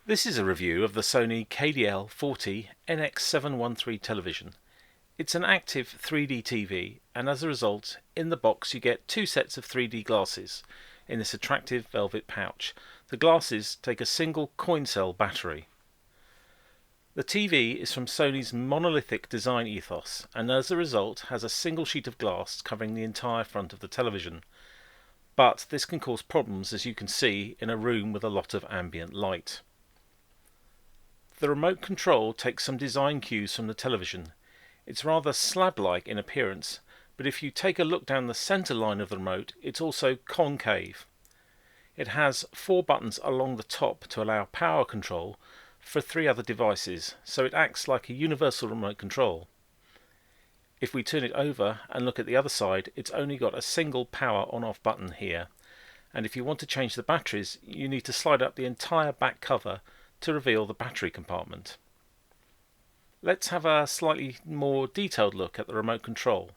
This is a review of the Sony KDL 40 NX713 television. It's an active 3D TV, and as a result, in the box you get two sets of 3D glasses in this attractive velvet pouch. The glasses take a single coin cell battery. The TV is from Sony's monolithic design ethos, and as a result has a single sheet of glass covering the entire front of the television. But this can cause problems, as you can see, in a room with a lot of ambient light. The remote control takes some design cues from the television. It's rather slab-like in appearance, but if you take a look down the centre line of the remote, it's also concave. It has 4 buttons along the top to allow power control for 3 other devices, so it acts like a universal remote control. If we turn it over and look at the other side, it's only got a single power on-off button here, and if you want to change the batteries, you need to slide up the entire back cover to reveal the battery compartment. Let's have a slightly more detailed look at the remote control.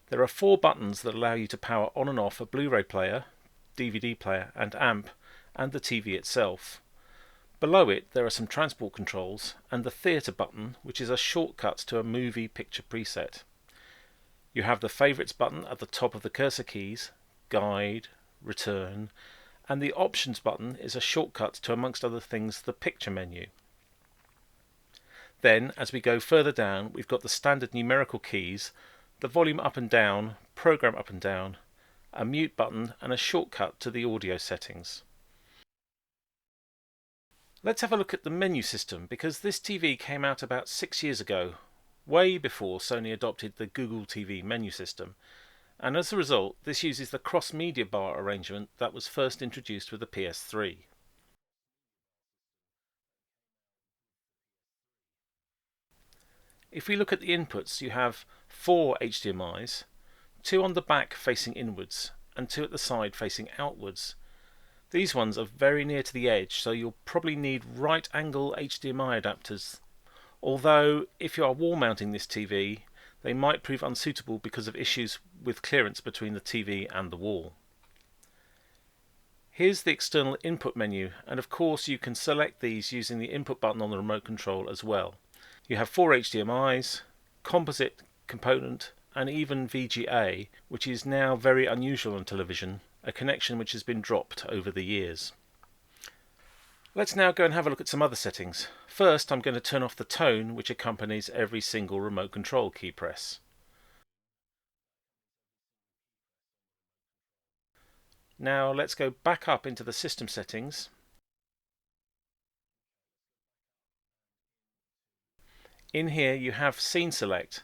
There are 4 buttons that allow you to power on and off a Blu-ray player, DVD player and amp, and the TV itself. Below it there are some transport controls and the theatre button, which is a shortcut to a movie picture preset. You have the favourites button at the top of the cursor keys, guide, return, and the options button is a shortcut to, amongst other things, the picture menu. Then, as we go further down, we've got the standard numerical keys, the volume up and down, program up and down, a mute button and a shortcut to the audio settings. Let's have a look at the menu system, because this TV came out about 6 years ago, way before Sony adopted the Google TV menu system, and as a result this uses the cross-media bar arrangement that was first introduced with the PS3. If we look at the inputs, you have 4 HDMIs, 2 on the back facing inwards and 2 at the side facing outwards. These ones are very near to the edge, so you'll probably need right angle HDMI adapters, although if you are wall mounting this TV they might prove unsuitable because of issues with clearance between the TV and the wall. Here's the external input menu, and of course you can select these using the input button on the remote control as well. You have 4 HDMIs, composite component and even VGA, which is now very unusual on television, a connection which has been dropped over the years. Let's now go and have a look at some other settings. First, I'm going to turn off the tone which accompanies every single remote control key press. Now let's go back up into the system settings. In here you have Scene Select.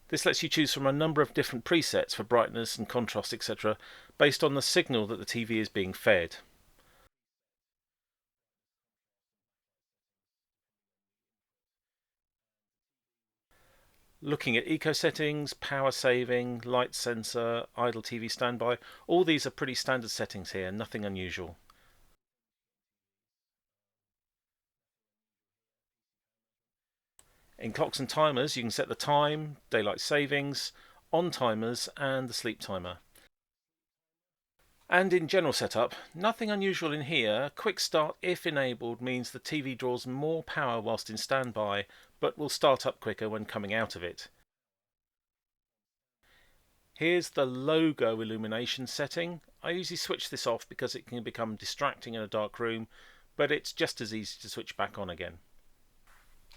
This lets you choose from a number of different presets for brightness and contrast, etc., based on the signal that the TV is being fed. Looking at eco settings, power saving, light sensor, idle TV standby, all these are pretty standard settings here, nothing unusual. In clocks and timers you can set the time, daylight savings, on timers and the sleep timer. And in general setup, nothing unusual in here. Quick start, if enabled, means the TV draws more power whilst in standby, but will start up quicker when coming out of it. Here's the logo illumination setting. I usually switch this off because it can become distracting in a dark room, but it's just as easy to switch back on again.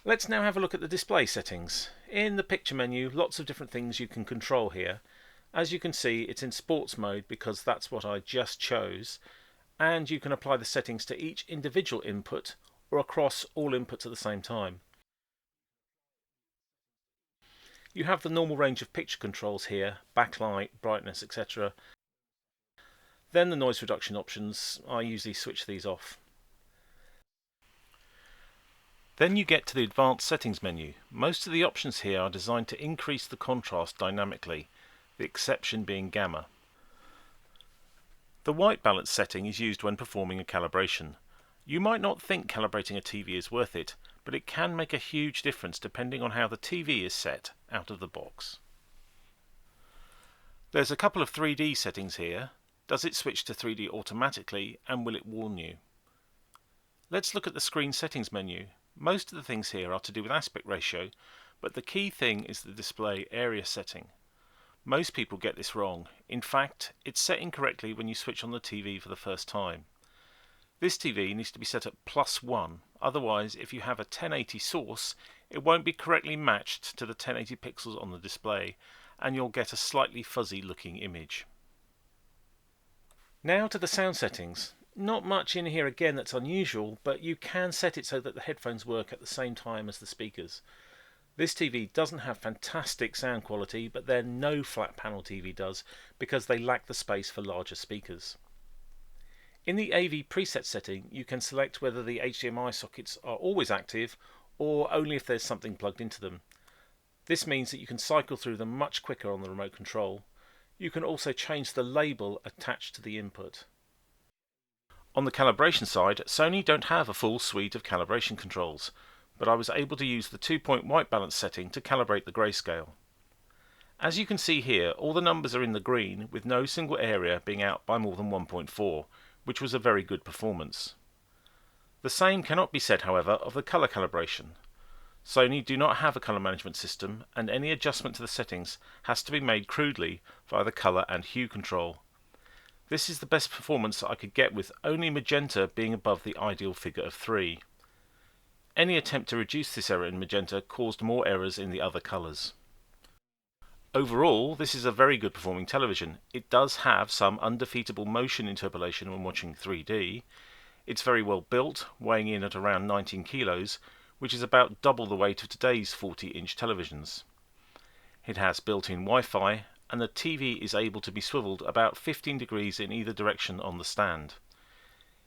Let's now have a look at the display settings. In the picture menu, lots of different things you can control here. As you can see, it's in sports mode because that's what I just chose, and you can apply the settings to each individual input or across all inputs at the same time. You have the normal range of picture controls here, backlight, brightness, etc. Then the noise reduction options, I usually switch these off. Then you get to the advanced settings menu. Most of the options here are designed to increase the contrast dynamically, the exception being gamma. The white balance setting is used when performing a calibration. You might not think calibrating a TV is worth it, but it can make a huge difference depending on how the TV is set out of the box. There's a couple of 3D settings here. Does it switch to 3D automatically, and will it warn you? Let's look at the screen settings menu. Most of the things here are to do with aspect ratio, but the key thing is the display area setting. Most people get this wrong. In fact, it's set incorrectly when you switch on the TV for the first time. This TV needs to be set at +1, otherwise if you have a 1080 source, it won't be correctly matched to the 1080 pixels on the display, and you'll get a slightly fuzzy looking image. Now to the sound settings. Not much in here again that's unusual, but you can set it so that the headphones work at the same time as the speakers. This TV doesn't have fantastic sound quality, but then no flat panel TV does, because they lack the space for larger speakers. In the AV preset setting, you can select whether the HDMI sockets are always active or only if there's something plugged into them. This means that you can cycle through them much quicker on the remote control. You can also change the label attached to the input. On the calibration side, Sony don't have a full suite of calibration controls, but I was able to use the 2-point white balance setting to calibrate the grayscale. As you can see here, all the numbers are in the green, with no single area being out by more than 1.4, which was a very good performance. The same cannot be said, however, of the color calibration. Sony do not have a color management system, and any adjustment to the settings has to be made crudely via the color and hue control. This is the best performance I could get, with only magenta being above the ideal figure of 3. Any attempt to reduce this error in magenta caused more errors in the other colours. Overall, this is a very good performing television. It does have some undefeatable motion interpolation when watching 3D. It's very well built, weighing in at around 19 kilos, which is about double the weight of today's 40-inch televisions. It has built-in Wi-Fi, and the TV is able to be swiveled about 15 degrees in either direction on the stand.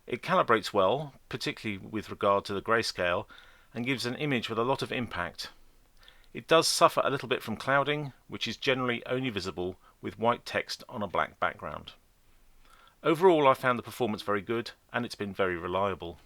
It calibrates well, particularly with regard to the grayscale, and gives an image with a lot of impact. It does suffer a little bit from clouding, which is generally only visible with white text on a black background. Overall, I found the performance very good, and it's been very reliable.